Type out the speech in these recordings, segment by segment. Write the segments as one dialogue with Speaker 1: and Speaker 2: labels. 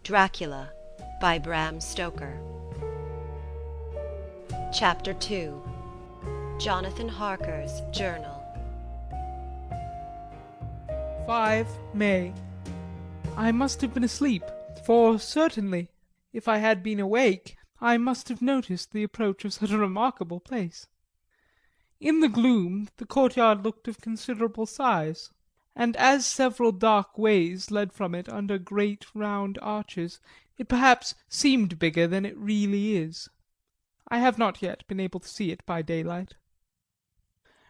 Speaker 1: Dracula by Bram Stoker. Chapter 2. Jonathan Harker's Journal.
Speaker 2: 5 May. I must have been asleep, for certainly, if I had been awake, I must have noticed the approach of such a remarkable place. In the gloom the courtyard looked of considerable size, and as several dark ways led from it under great round arches, it perhaps seemed bigger than it really is. I have not yet been able to see it by daylight.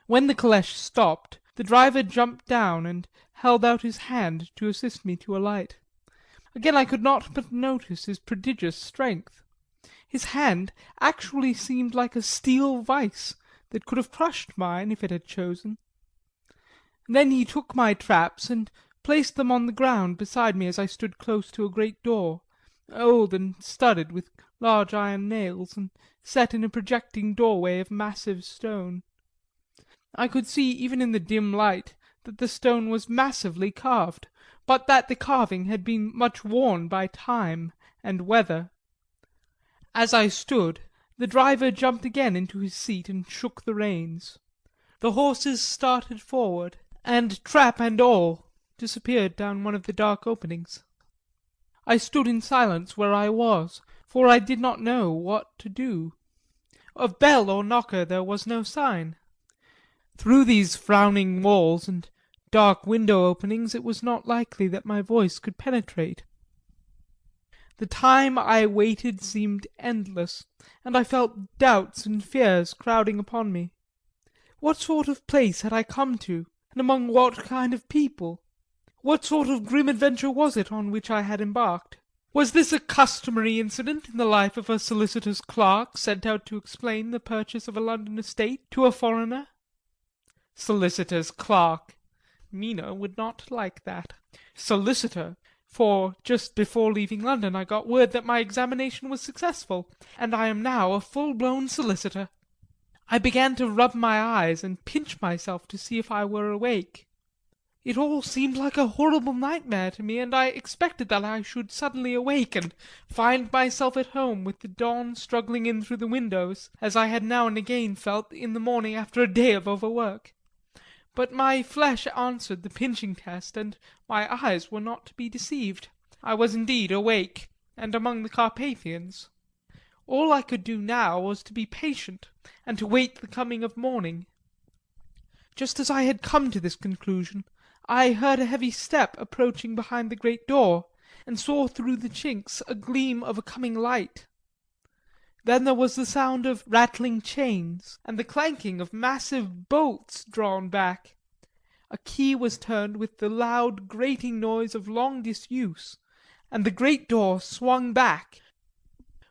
Speaker 2: When the calèche stopped, the driver jumped down and held out his hand to assist me to alight. Again I could not but notice his prodigious strength. His hand actually seemed like a steel vice that could have crushed mine if it had chosen. Then he took my traps and placed them on the ground beside me as I stood close to a great door, old and studded with large iron nails, and set in a projecting doorway of massive stone. I could see even in the dim light that the stone was massively carved, but that the carving had been much worn by time and weather. As I stood, the driver jumped again into his seat and shook the reins. The horses started forward, and trap and all disappeared down one of the dark openings. I stood in silence where I was, for I did not know what to do. Of bell or knocker there was no sign. Through these frowning walls and dark window openings it was not likely that my voice could penetrate. The time I waited seemed endless, and I felt doubts and fears crowding upon me. What sort of place had I come to, and among what kind of people? What sort of grim adventure was it on which I had embarked? Was this a customary incident in the life of a solicitor's clerk sent out to explain the purchase of a London estate to a foreigner? Solicitor's clerk. Mina would not like that. Solicitor, for just before leaving London I got word that my examination was successful, and I am now a full-blown solicitor. I began to rub my eyes and pinch myself to see if I were awake. It all seemed like a horrible nightmare to me, and I expected that I should suddenly awake and find myself at home with the dawn struggling in through the windows, as I had now and again felt in the morning after a day of overwork. But my flesh answered the pinching test, and my eyes were not to be deceived. I was indeed awake, and among the Carpathians. All I could do now was to be patient, and to wait the coming of morning. Just as I had come to this conclusion, I heard a heavy step approaching behind the great door, and saw through the chinks a gleam of a coming light. Then there was the sound of rattling chains, and the clanking of massive bolts drawn back. A key was turned with the loud grating noise of long disuse, and the great door swung back.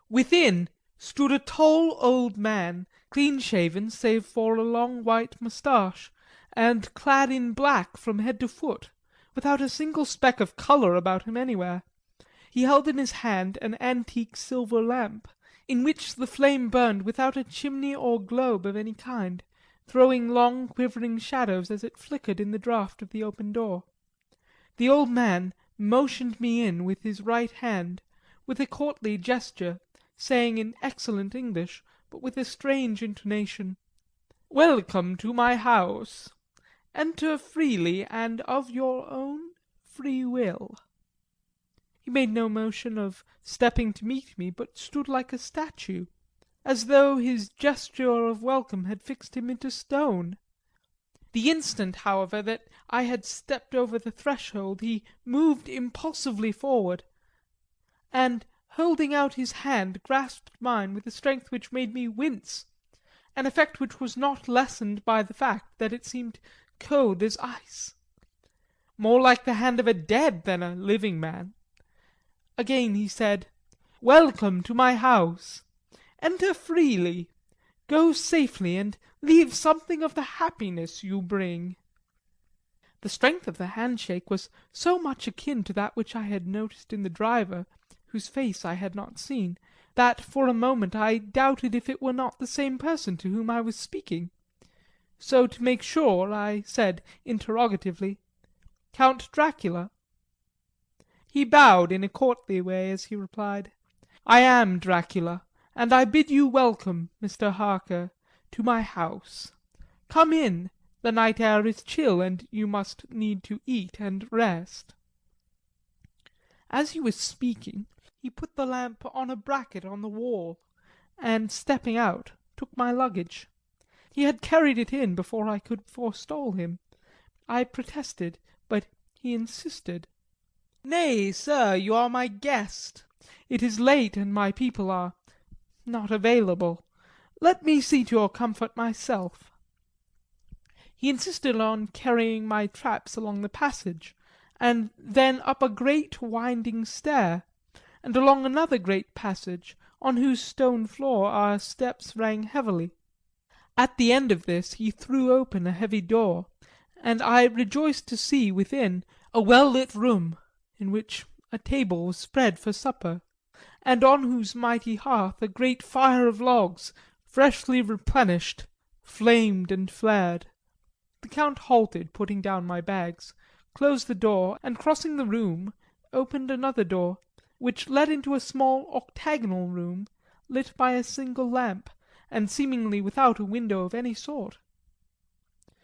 Speaker 2: Within stood a tall old man, clean-shaven save for a long white moustache, and clad in black from head to foot, without a single speck of colour about him anywhere. He held in his hand an antique silver lamp, in which the flame burned without a chimney or globe of any kind, throwing long quivering shadows as it flickered in the draught of the open door. The old man motioned me in with his right hand, with a courtly gesture, saying in excellent English, but with a strange intonation, "Welcome to my house. Enter freely and of your own free will." He made no motion of stepping to meet me, but stood like a statue, as though his gesture of welcome had fixed him into stone. The instant, however, that I had stepped over the threshold he moved impulsively forward, and holding out his hand grasped mine with a strength which made me wince, an effect which was not lessened by the fact that it seemed cold as ice, more like the hand of a dead than a living man. Again he said, "Welcome to my house. Enter freely. Go safely, and leave something of the happiness you bring." The strength of the handshake was so much akin to that which I had noticed in the driver, whose face I had not seen, that for a moment I doubted if it were not the same person to whom I was speaking. So to make sure I said interrogatively, "Count Dracula?" He bowed in a courtly way as he replied, "I am Dracula, and I bid you welcome, Mr. Harker, to my house. Come in, the night air is chill, and you must need to eat and rest." As he was speaking, he put the lamp on a bracket on the wall, and stepping out, took my luggage. He had carried it in before I could forestall him. I protested, but he insisted. "Nay, sir, you are my guest. It is late, and my people are not available. Let me see to your comfort myself." He insisted on carrying my traps along the passage, and then up a great winding stair, and along another great passage, on whose stone floor our steps rang heavily. At the end of this he threw open a heavy door, and I rejoiced to see within a well-lit room, in which a table was spread for supper, and on whose mighty hearth a great fire of logs, freshly replenished, flamed and flared. The Count halted, putting down my bags, closed the door, and crossing the room opened another door, which led into a small octagonal room lit by a single lamp, and seemingly without a window of any sort.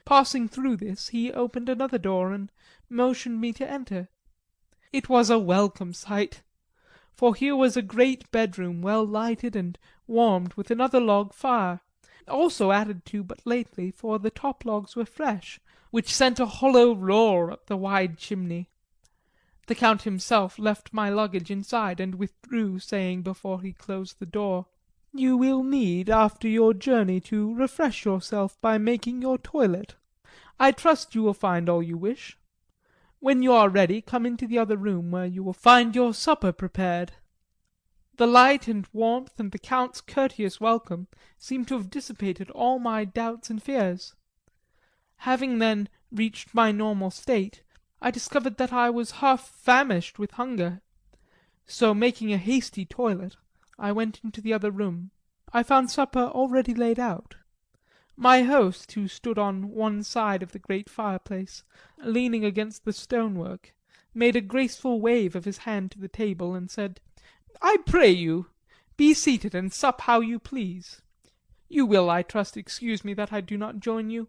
Speaker 2: Passing through this he opened another door and motioned me to enter. It was a welcome sight, for here was a great bedroom well lighted and warmed with another log fire, also added to but lately, for the top logs were fresh, which sent a hollow roar up the wide chimney. The Count himself left my luggage inside and withdrew, saying before he closed the door, "You will need after your journey to refresh yourself by making your toilet. I trust you will find all you wish. When you are ready, come into the other room, where you will find your supper prepared." The light and warmth and the Count's courteous welcome seemed to have dissipated all my doubts and fears. Having then reached my normal state, I discovered that I was half famished with hunger, so making a hasty toilet I went into the other room. I found supper already laid out. My host, who stood on one side of the great fireplace, leaning against the stonework, made a graceful wave of his hand to the table and said, "I pray you, be seated and sup how you please. You will, I trust, excuse me that I do not join you,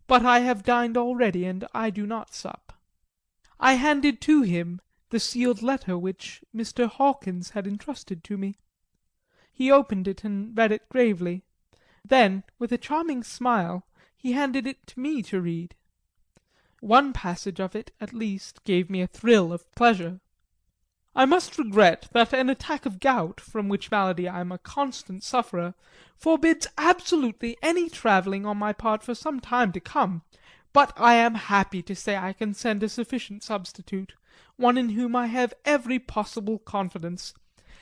Speaker 2: but I have dined already, and I do not sup." I handed to him the sealed letter which Mr. Hawkins had entrusted to me. He opened it and read it gravely. Then, with a charming smile, he handed it to me to read. One passage of it, at least, gave me a thrill of pleasure. "I must regret that an attack of gout, from which malady I am a constant sufferer, forbids absolutely any travelling on my part for some time to come, but I am happy to say I can send a sufficient substitute, one in whom I have every possible confidence.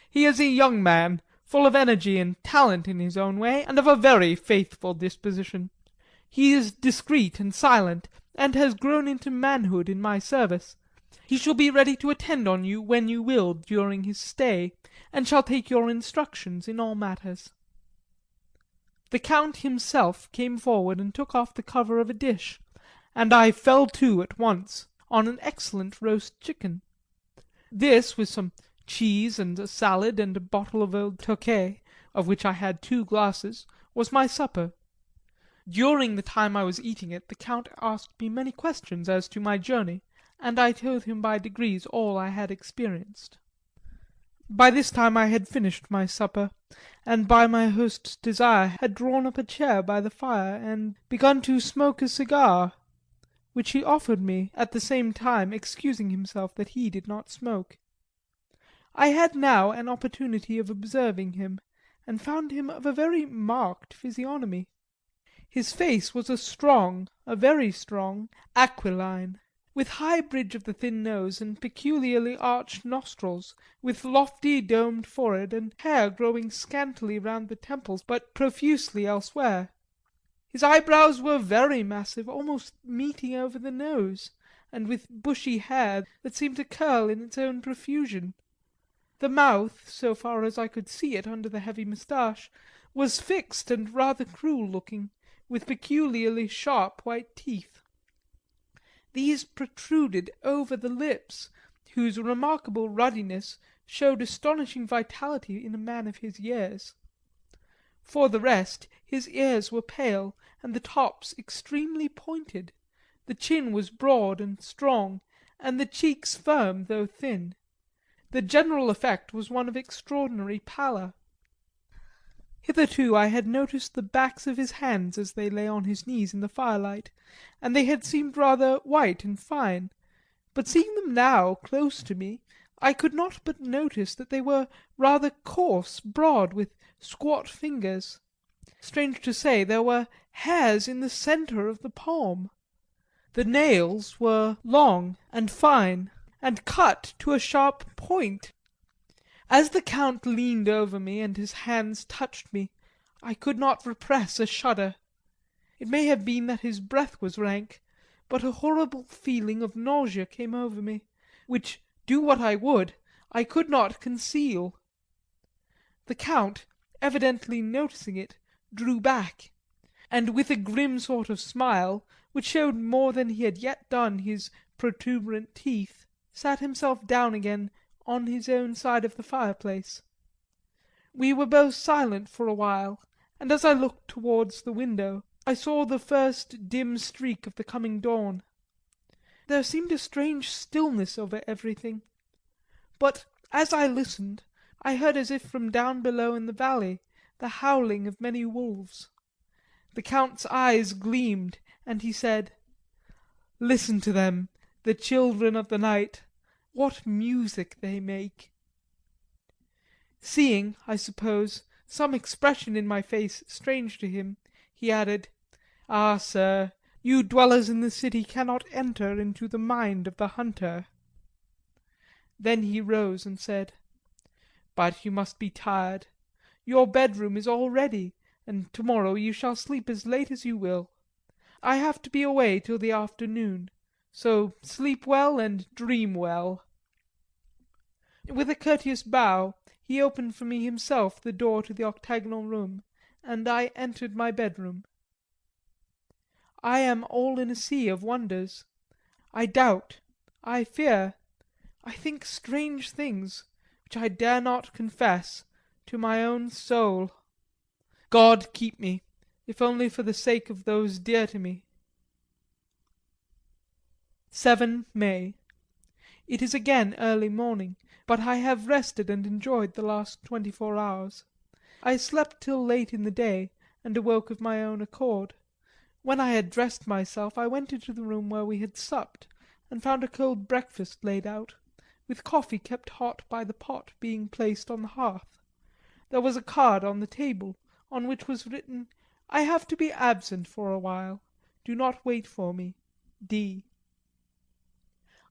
Speaker 2: He is a young man, full of energy and talent in his own way, and of a very faithful disposition. He is discreet and silent, and has grown into manhood in my service. He shall be ready to attend on you when you will during his stay, and shall take your instructions in all matters." The Count himself came forward and took off the cover of a dish, and I fell to at once on an excellent roast chicken. This, with some cheese and a salad and a bottle of old Tokay, of which I had 2 glasses, was my supper. During the time I was eating it the Count asked me many questions as to my journey, and I told him by degrees all I had experienced. By this time I had finished my supper, and by my host's desire had drawn up a chair by the fire and begun to smoke a cigar, which he offered me, at the same time excusing himself that he did not smoke. I had now an opportunity of observing him, and found him of a very marked physiognomy. His face was a very strong, aquiline, with high bridge of the thin nose and peculiarly arched nostrils, with lofty domed forehead and hair growing scantily round the temples but profusely elsewhere. His eyebrows were very massive, almost meeting over the nose, and with bushy hair that seemed to curl in its own profusion. The mouth, so far as I could see it under the heavy moustache, was fixed and rather cruel looking, with peculiarly sharp white teeth. These protruded over the lips, whose remarkable ruddiness showed astonishing vitality in a man of his years. For the rest, his ears were pale, and the tops extremely pointed, the chin was broad and strong, and the cheeks firm though thin. The general effect was one of extraordinary pallor. Hitherto I had noticed the backs of his hands as they lay on his knees in the firelight, and they had seemed rather white and fine, but seeing them now close to me I could not but notice that they were rather coarse, broad, with squat fingers. Strange to say, there were hairs in the centre of the palm. The nails were long and fine, and cut to a sharp point. As the Count leaned over me and his hands touched me, I could not repress a shudder. It may have been that his breath was rank, but a horrible feeling of nausea came over me, which, do what I would, I could not conceal. The Count, evidently noticing it, drew back, and with a grim sort of smile, which showed more than he had yet done his protuberant teeth, sat himself down again on his own side of the fireplace. We were both silent for a while, and as I looked towards the window I saw the first dim streak of the coming dawn. There seemed a strange stillness over everything, but as I listened I heard as if from down below in the valley the howling of many wolves. The Count's eyes gleamed, and he said, "Listen to them, the children of the night. What music they make!" Seeing, I suppose, some expression in my face strange to him, he added, "Ah, sir, you dwellers in the city cannot enter into the mind of the hunter." Then he rose and said, "But you must be tired. Your bedroom is all ready, and tomorrow you shall sleep as late as you will. I have to be away till the afternoon, so sleep well and dream well." With a courteous bow he opened for me himself the door to the octagonal room, and I entered my bedroom. I am all in a sea of wonders. I doubt, I fear, I think strange things, which I dare not confess to my own soul. God keep me, if only for the sake of those dear to me. 7 May. It is again early morning, but I have rested and enjoyed the last 24 hours. I slept till late in the day, and awoke of my own accord. When I had dressed myself I went into the room where we had supped, and found a cold breakfast laid out, with coffee kept hot by the pot being placed on the hearth. There was a card on the table, on which was written, "I have to be absent for a while. Do not wait for me. D."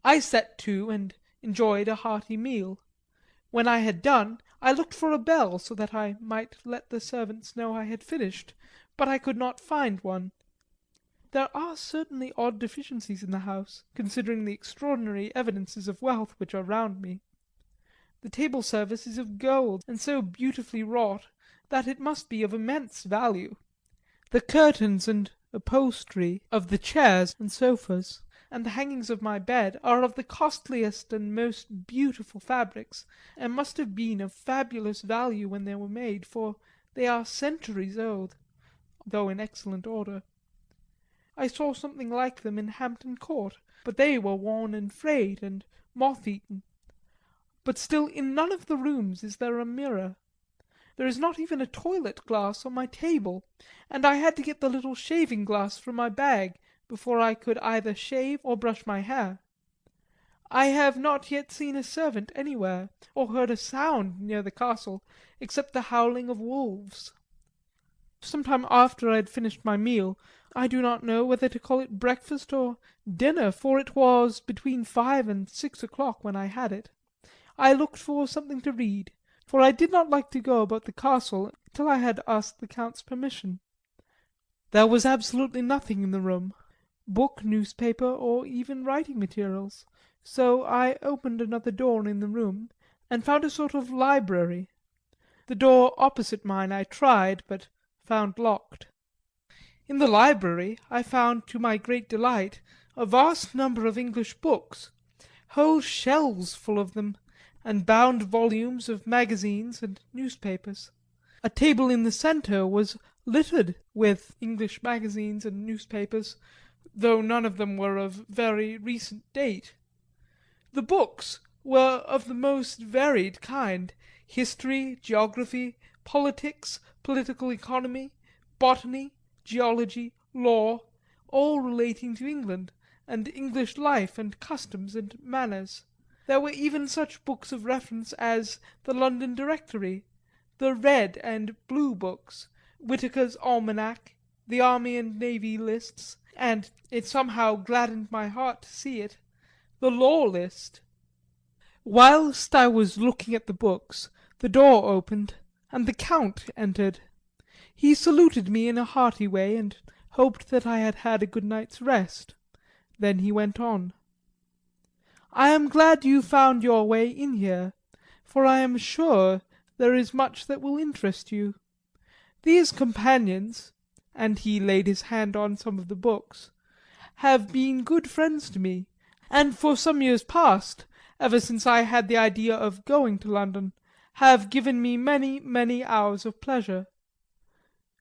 Speaker 2: I set to and enjoyed a hearty meal. When I had done I looked for a bell so that I might let the servants know I had finished, but I could not find one. There are certainly odd deficiencies in the house, considering the extraordinary evidences of wealth which are round me. The table service is of gold, and so beautifully wrought that it must be of immense value. The curtains and upholstery of the chairs and sofas, and the hangings of my bed are of the costliest and most beautiful fabrics, and must have been of fabulous value when they were made, for they are centuries old, though in excellent order. I saw something like them in Hampton Court, but they were worn and frayed and moth-eaten. But still in none of the rooms is there a mirror. There is not even a toilet glass on my table, and I had to get the little shaving glass from my bag before I could either shave or brush my hair. I have not yet seen a servant anywhere, or heard a sound near the castle, except the howling of wolves. Some time after I had finished my meal, I do not know whether to call it breakfast or dinner, for it was between 5 and 6 o'clock when I had it, I looked for something to read, for I did not like to go about the castle till I had asked the Count's permission. There was absolutely nothing in the room, book, newspaper, or even writing materials, so I opened another door in the room and found a sort of library. The door opposite mine I tried, but found locked. In the library I found, to my great delight, a vast number of English books, whole shelves full of them, and bound volumes of magazines and newspapers. A table in the centre was littered with English magazines and newspapers, though none of them were of very recent date. The books were of the most varied kind: history, geography, politics, political economy, botany, geology, law, all relating to England, and English life and customs and manners. There were even such books of reference as the London Directory, the Red and Blue books, Whitaker's Almanac, the Army and Navy lists, and, it somehow gladdened my heart to see it, the Law List. Whilst I was looking at the books, the door opened, and the Count entered. He saluted me in a hearty way, and hoped that I had had a good night's rest. Then he went on. "I am glad you found your way in here, for I am sure there is much that will interest you. These companions," and he laid his hand on some of the books, "have been good friends to me, and for some years past, ever since I had the idea of going to London, have given me many, many hours of pleasure.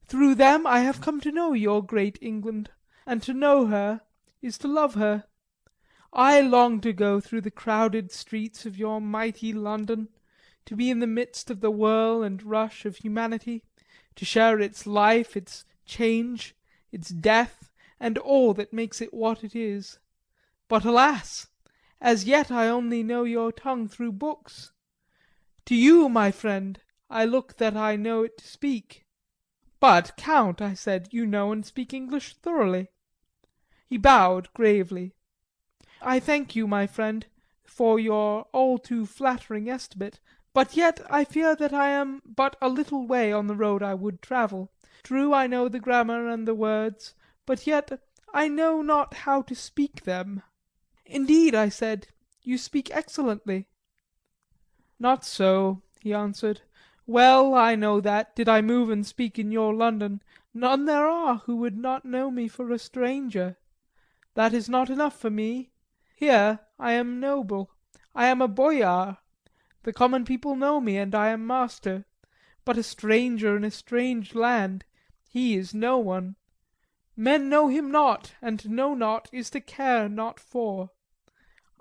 Speaker 2: Through them I have come to know your great England, and to know her is to love her. I long to go through the crowded streets of your mighty London, to be in the midst of the whirl and rush of humanity, to share its life, its change, its death, and all that makes it what it is. But alas! As yet I only know your tongue through books. To you, my friend, I look that I know it to speak." "But, Count," I said, "you know and speak English thoroughly." He bowed gravely. "I thank you, my friend, for your all too flattering estimate, but yet I fear that I am but a little way on the road I would travel. True, I know the grammar and the words, but yet I know not how to speak them." "Indeed," I said, "you speak excellently." "Not so," he answered. "Well I know that, did I move and speak in your London, none there are who would not know me for a stranger. That is not enough for me. Here I am noble, I am a boyar. The common people know me, and I am master. But a stranger in a strange land, he is no one. Men know him not, and to know not is to care not for.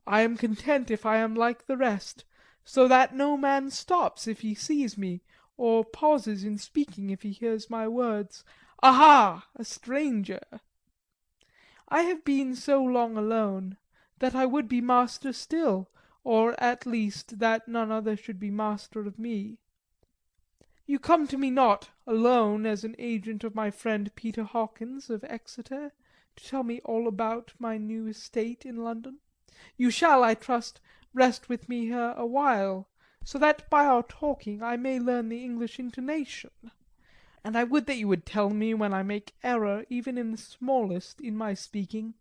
Speaker 2: I am content if I am like the rest, so that no man stops if he sees me, or pauses in speaking if he hears my words. Aha! A stranger! I have been so long alone that I would be master still, or at least that none other should be master of me. You come to me not alone as an agent of my friend Peter Hawkins of Exeter, to tell me all about my new estate in London. You shall, I trust, rest with me here a while, so that by our talking I may learn the English intonation. And I would that you would tell me when I make error even in the smallest in my speaking.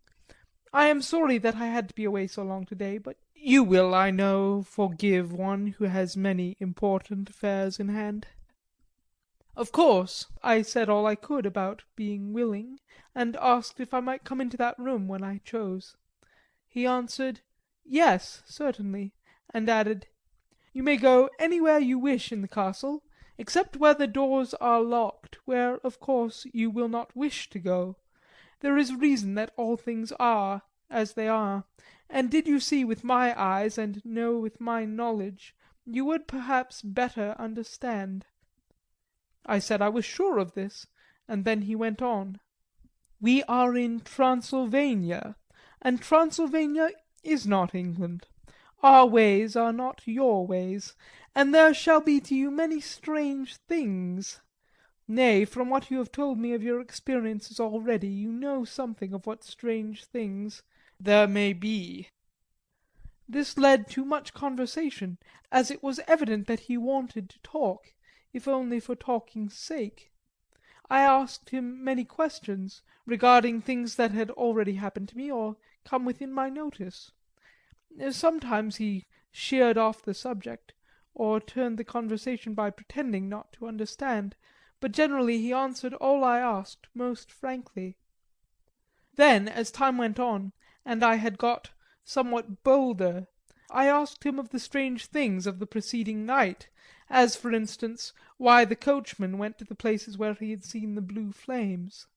Speaker 2: I am sorry that I had to be away so long today, but you will, I know, forgive one who has many important affairs in hand." Of course I said all I could about being willing, and asked if I might come into that room when I chose. He answered, "Yes, certainly," and added, "You may go anywhere you wish in the castle, except where the doors are locked, where, of course, you will not wish to go. There is reason that all things are as they are, and did you see with my eyes and know with my knowledge, you would perhaps better understand." I said I was sure of this, and then he went on. "We are in Transylvania, and Transylvania is not England. Our ways are not your ways, and there shall be to you many strange things. Nay, from what you have told me of your experiences already, you know something of what strange things there may be." This led to much conversation, as it was evident that he wanted to talk, if only for talking's sake. I asked him many questions regarding things that had already happened to me or come within my notice. Sometimes he sheered off the subject, or turned the conversation by pretending not to understand, but generally he answered all I asked most frankly. Then, as time went on, and I had got somewhat bolder, I asked him of the strange things of the preceding night, as, for instance, why the coachman went to the places where he had seen the blue flames.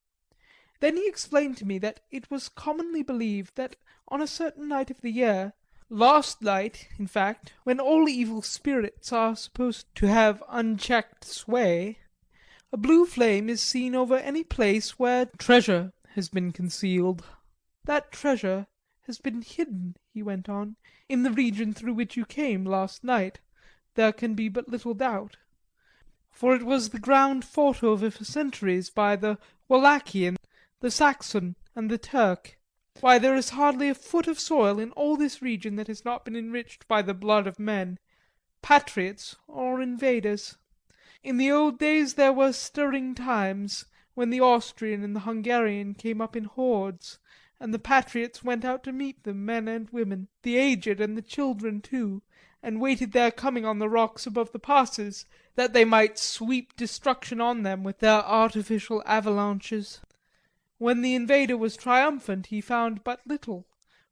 Speaker 2: Then he explained to me that it was commonly believed that on a certain night of the year, last night, in fact, when all evil spirits are supposed to have unchecked sway, a blue flame is seen over any place where treasure has been concealed. That treasure has been hidden, he went on, in the region through which you came last night, there can be but little doubt. For it was the ground fought over for centuries by the Wallachian, the Saxon, and the Turk. Why, there is hardly a foot of soil in all this region that has not been enriched by the blood of men, patriots or invaders. In the old days there were stirring times, when the Austrian and the Hungarian came up in hordes, and the patriots went out to meet them, men and women, the aged and the children too, and waited their coming on the rocks above the passes, that they might sweep destruction on them with their artificial avalanches. When the invader was triumphant he found but little,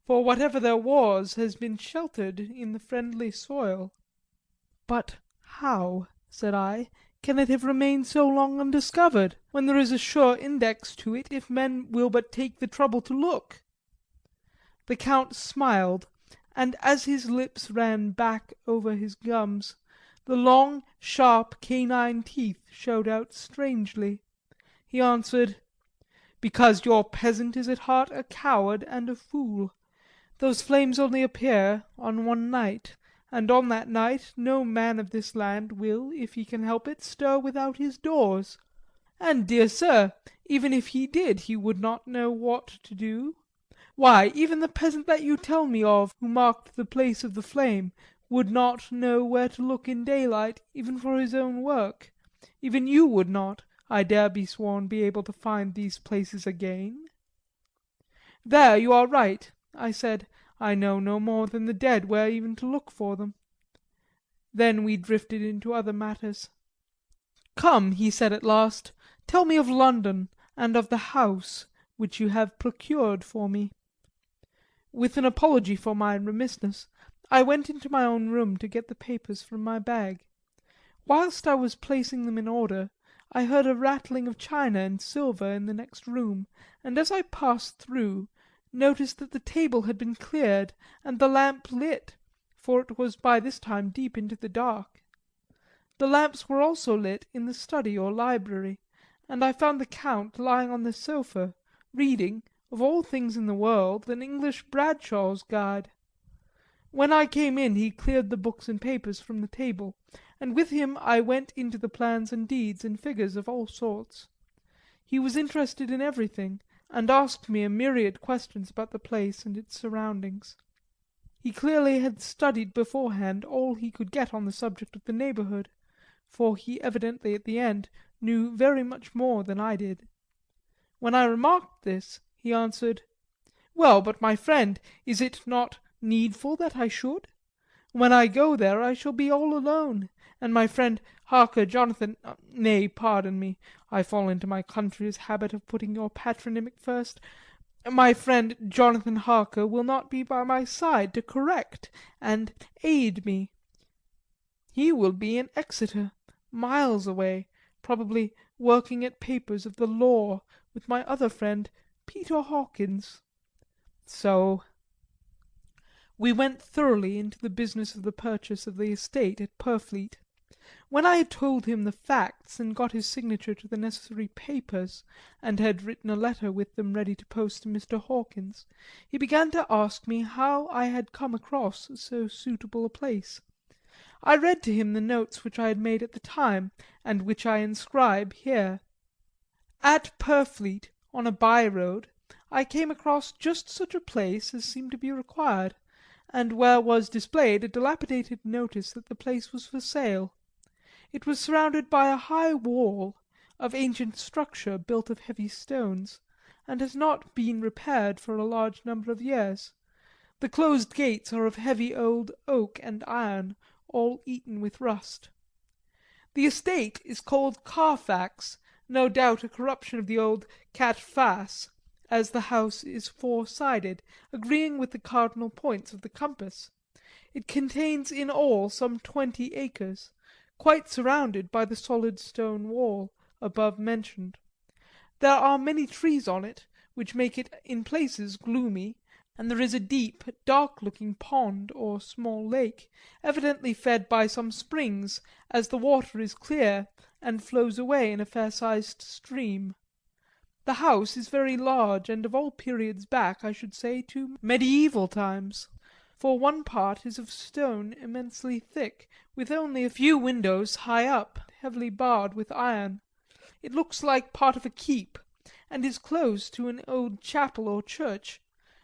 Speaker 2: for whatever there was has been sheltered in the friendly soil. But how, said I, can it have remained so long undiscovered, when there is a sure index to it if men will but take the trouble to look? The Count smiled, and as his lips ran back over his gums, the long, sharp canine teeth showed out strangely. He answered, "Because your peasant is at heart a coward and a fool. Those flames only appear on one night, and on that night no man of this land will, if he can help it, stir without his doors. And, dear sir, even if he did, he would not know what to do. Why, even the peasant that you tell me of, who marked the place of the flame, would not know where to look in daylight, even for his own work. Even you would not, I dare be sworn, be able to find these places again." "There you are right," I said. "I know no more than the dead where even to look for them." Then we drifted into other matters. "Come," he said at last, "tell me of London, and of the house which you have procured for me." With an apology for my remissness, I went into my own room to get the papers from my bag. Whilst I was placing them in order, I heard a rattling of china and silver in the next room, and as I passed through, noticed that the table had been cleared and the lamp lit, for it was by this time deep into the dark. The lamps were also lit in the study or library, and I found the Count lying on the sofa, reading, of all things in the world, an English Bradshaw's Guide. When I came in he cleared the books and papers from the table, and with him I went into the plans and deeds and figures of all sorts. He was interested in everything, and asked me a myriad questions about the place and its surroundings. He clearly had studied beforehand all he could get on the subject of the neighbourhood, for he evidently at the end knew very much more than I did. When I remarked this, he answered, "Well, but my friend, is it not needful that I should? When I go there I shall be all alone, and my friend Harker Jonathan—nay, pardon me, I fall into my country's habit of putting your patronymic first—my friend Jonathan Harker will not be by my side to correct and aid me. He will be in Exeter, miles away, probably working at papers of the law with my other friend Peter Hawkins. So we went thoroughly into the business of the purchase of the estate at Purfleet. When I had told him the facts and got his signature to the necessary papers, and had written a letter with them ready to post to Mr. Hawkins, he began to ask me how I had come across so suitable a place. I read to him the notes which I had made at the time, and which I inscribe here. At Purfleet, on a by-road, I came across just such a place as seemed to be required, and where was displayed a dilapidated notice that the place was for sale. It was surrounded by a high wall of ancient structure built of heavy stones, and has not been repaired for a large number of years. The closed gates are of heavy old oak and iron, all eaten with rust. The estate is called Carfax, no doubt a corruption of the old Cat Face, as the house is four-sided, agreeing with the cardinal points of the compass. It contains in all some 20 acres, quite surrounded by the solid stone wall above mentioned. There are many trees on it, which make it in places gloomy, and there is a deep, dark-looking pond or small lake, evidently fed by some springs, as the water is clear and flows away in a fair-sized stream. The house is very large, and of all periods back, I should say, to mediaeval times, for one part is of stone immensely thick, with only a few windows high up, heavily barred with iron. It looks like part of a keep, and is close to an old chapel or church.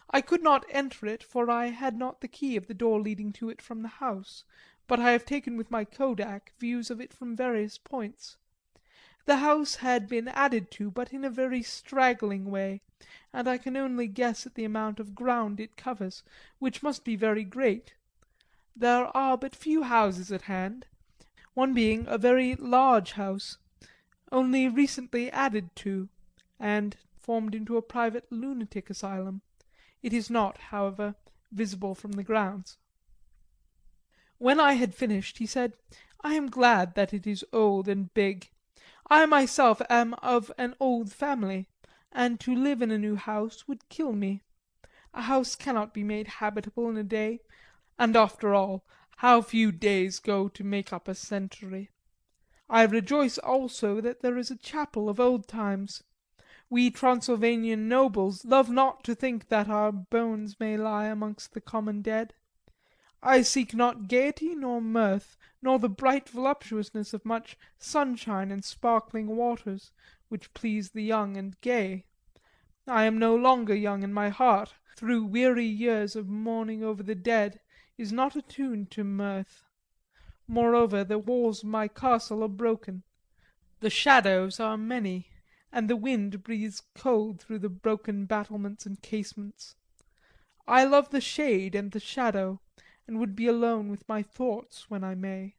Speaker 2: I could not enter it, for I had not the key of the door leading to it from the house, but I have taken with my kodak views of it from various points. The house had been added to, but in a very straggling way, and I can only guess at the amount of ground it covers, which must be very great. There are but few houses at hand, one being a very large house, only recently added to, and formed into a private lunatic asylum. It is not, however, visible from the grounds. When I had finished, he said, "I am glad that it is old and big. I myself am of an old family, and to live in a new house would kill me. A house cannot be made habitable in a day, and after all, how few days go to make up a century. I rejoice also that there is a chapel of old times. We Transylvanian nobles love not to think that our bones may lie amongst the common dead. I seek not gaiety nor mirth, nor the bright voluptuousness of much sunshine and sparkling waters, which please the young and gay. I am no longer young, and my heart, through weary years of mourning over the dead, is not attuned to mirth. Moreover, the walls of my castle are broken. The shadows are many, and the wind breathes cold through the broken battlements and casements. I love the shade and the shadow, and would be alone with my thoughts when I may."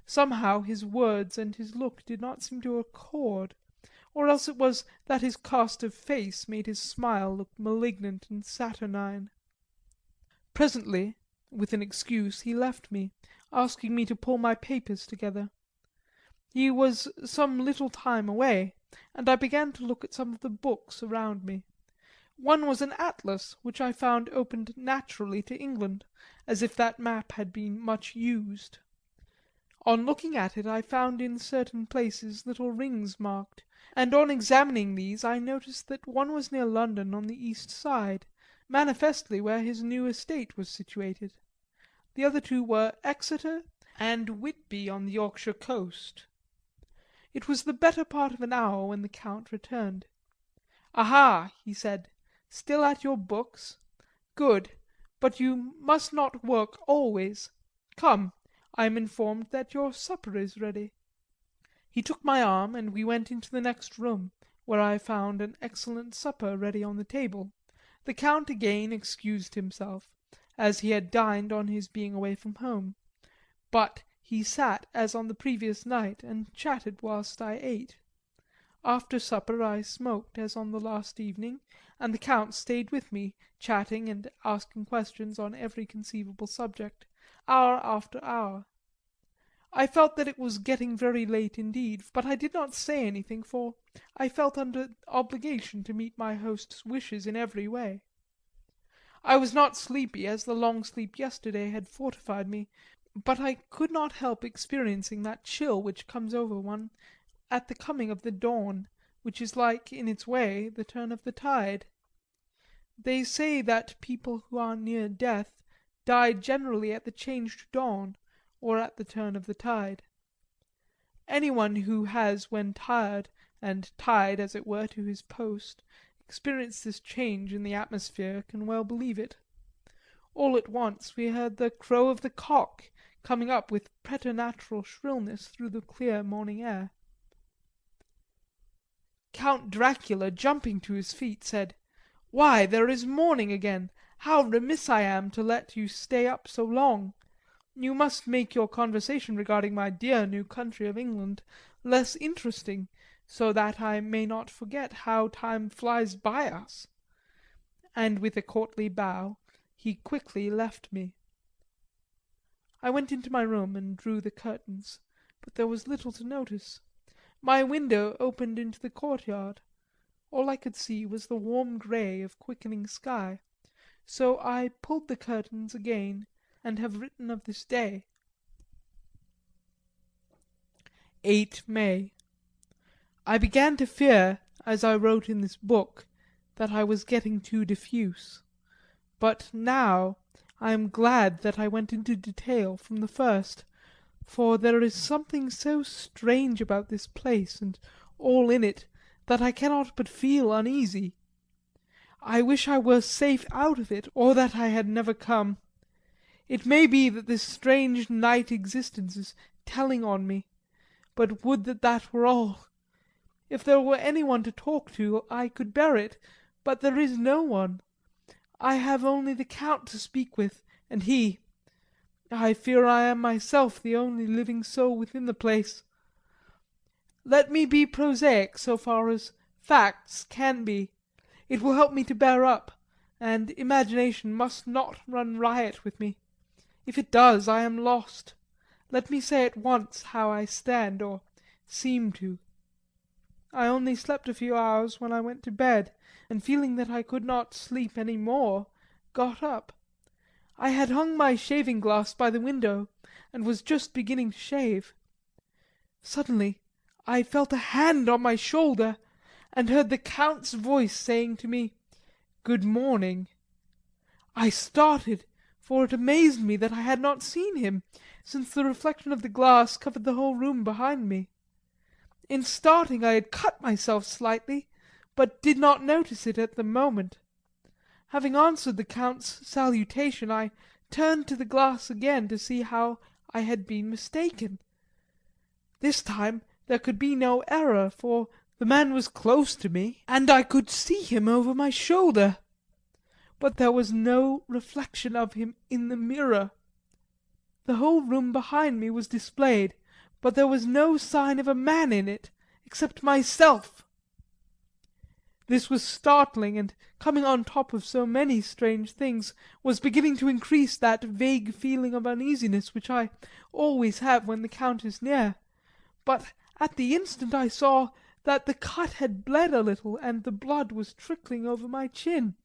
Speaker 2: Somehow his words and his look did not seem to accord, or else it was that his cast of face made his smile look malignant and saturnine. Presently, with an excuse, he left me, asking me to pull my papers together. He was some little time away, and I began to look at some of the books around me. One was an atlas, which I found opened naturally to England, as if that map had been much used. On looking at it I found in certain places little rings marked, and on examining these I noticed that one was near London on the east side, manifestly where his new estate was situated. The other two were Exeter and Whitby on the Yorkshire coast. It was the better part of an hour when the Count returned. "Aha," he said, "still at your books? Good, but you must not work always. Come, I am informed that your supper is ready." He took my arm, and we went into the next room, where I found an excellent supper ready on the table. The Count again excused himself, as he had dined on his being away from home, but he sat as on the previous night and chatted whilst I ate. After supper I smoked as on the last evening, and the Count stayed with me, chatting and asking questions on every conceivable subject, hour after hour. I felt that it was getting very late indeed, but I did not say anything, for I felt under obligation to meet my host's wishes in every way. I was not sleepy, as the long sleep yesterday had fortified me, but I could not help experiencing that chill which comes over one at the coming of the dawn, which is like, in its way, the turn of the tide. They say that people who are near death die generally at the changed dawn, or at the turn of the tide. Anyone who has, when tired, and tied, as it were, to his post, experienced this change in the atmosphere can well believe it. All at once we heard the crow of the cock coming up with preternatural shrillness through the clear morning air. Count Dracula, jumping to his feet, said, "Why, there is morning again! How remiss I am to let you stay up so long! You must make your conversation regarding my dear new country of England less interesting, so that I may not forget how time flies by us." And with a courtly bow he quickly left me. I went into my room and drew the curtains, but there was little to notice. My window opened into the courtyard. All I could see was the warm grey of quickening sky, so I pulled the curtains again and have written of this day. 8 May. I began to fear, as I wrote in this book, that I was getting too diffuse. But now I am glad that I went into detail from the first, for there is something so strange about this place and all in it that I cannot but feel uneasy. I wish I were safe out of it, or that I had never come. It may be that this strange night existence is telling on me, but would that that were all. If there were any one to talk to, I could bear it, but there is no one. I have only the Count to speak with, and I fear I am myself the only living soul within the place. Let me be prosaic so far as facts can be. It will help me to bear up, and imagination must not run riot with me. If it does, I am lost. Let me say at once how I stand, or seem to. I only slept a few hours when I went to bed, and feeling that I could not sleep any more, got up. I had hung my shaving glass by the window, and was just beginning to shave. Suddenly I felt a hand on my shoulder, and heard the Count's voice saying to me, "Good morning." I started, for it amazed me that I had not seen him, since the reflection of the glass covered the whole room behind me. In starting I had cut myself slightly, but did not notice it at the moment. Having answered the Count's salutation, I turned to the glass again to see how I had been mistaken. This time there could be no error, for the man was close to me, and I could see him over my shoulder. But there was no reflection of him in the mirror. The whole room behind me was displayed, but there was no sign of a man in it, except myself. This was startling, and coming on top of so many strange things, was beginning to increase that vague feeling of uneasiness which I always have when the Count is near. But at the instant I saw that the cut had bled a little, and the blood was trickling over my chin.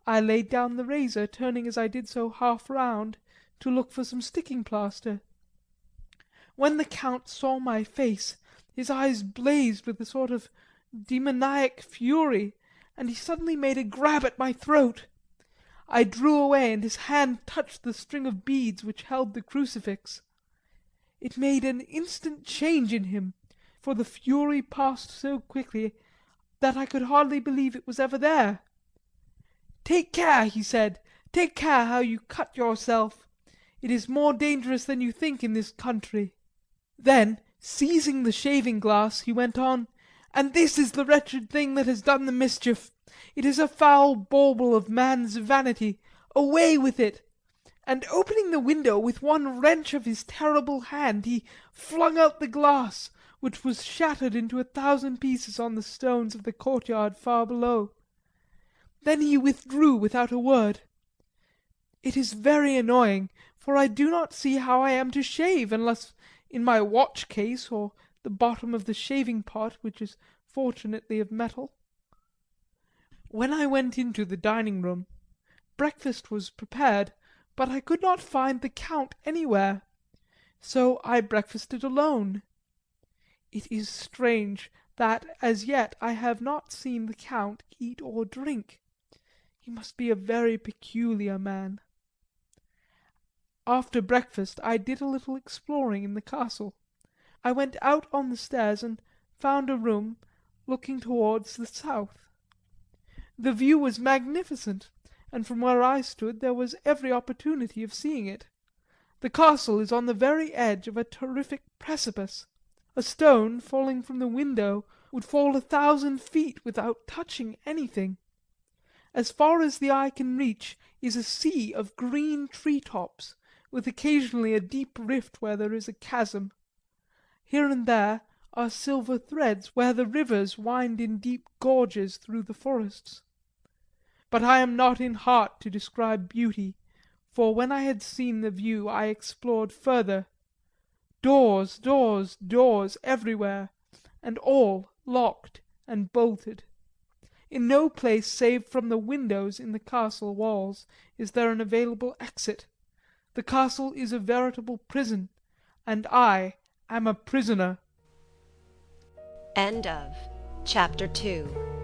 Speaker 2: I laid down the razor, turning as I did so half round to look for some sticking plaster. When the Count saw my face, his eyes blazed with a sort of demoniac fury, and he suddenly made a grab at my throat. I drew away, and his hand touched the string of beads which held the crucifix. It made an instant change in him, for the fury passed so quickly that I could hardly believe it was ever there. "Take care," he said, "take care how you cut yourself. It is more dangerous than you think in this country." Then, seizing the shaving glass, he went on, "And this is the wretched thing that has done the mischief. It is a foul bauble of man's vanity. Away with it!" And opening the window with one wrench of his terrible hand, he flung out the glass, which was shattered into 1,000 pieces on the stones of the courtyard far below. Then he withdrew without a word. It is very annoying, for I do not see how I am to shave unless in my watch case or the bottom of the shaving pot, which is fortunately of metal. When I went into the dining room, breakfast was prepared, but I could not find the Count anywhere, so I breakfasted alone. It is strange that as yet I have not seen the Count eat or drink. He must be a very peculiar man. After breakfast I did a little exploring in the castle. I went out on the stairs and found a room looking towards the south. The view was magnificent, and from where I stood there was every opportunity of seeing it. The castle is on the very edge of a terrific precipice. A stone falling from the window would fall 1,000 feet without touching anything. As far as the eye can reach is a sea of green tree-tops, with occasionally a deep rift where there is a chasm. Here and there are silver threads where the rivers wind in deep gorges through the forests. But I am not in heart to describe beauty, for when I had seen the view I explored further. Doors, doors, doors everywhere, and all locked and bolted. In no place save from the windows in the castle walls is there an available exit. The castle is a veritable prison, and I am a prisoner.
Speaker 1: End of Chapter 2.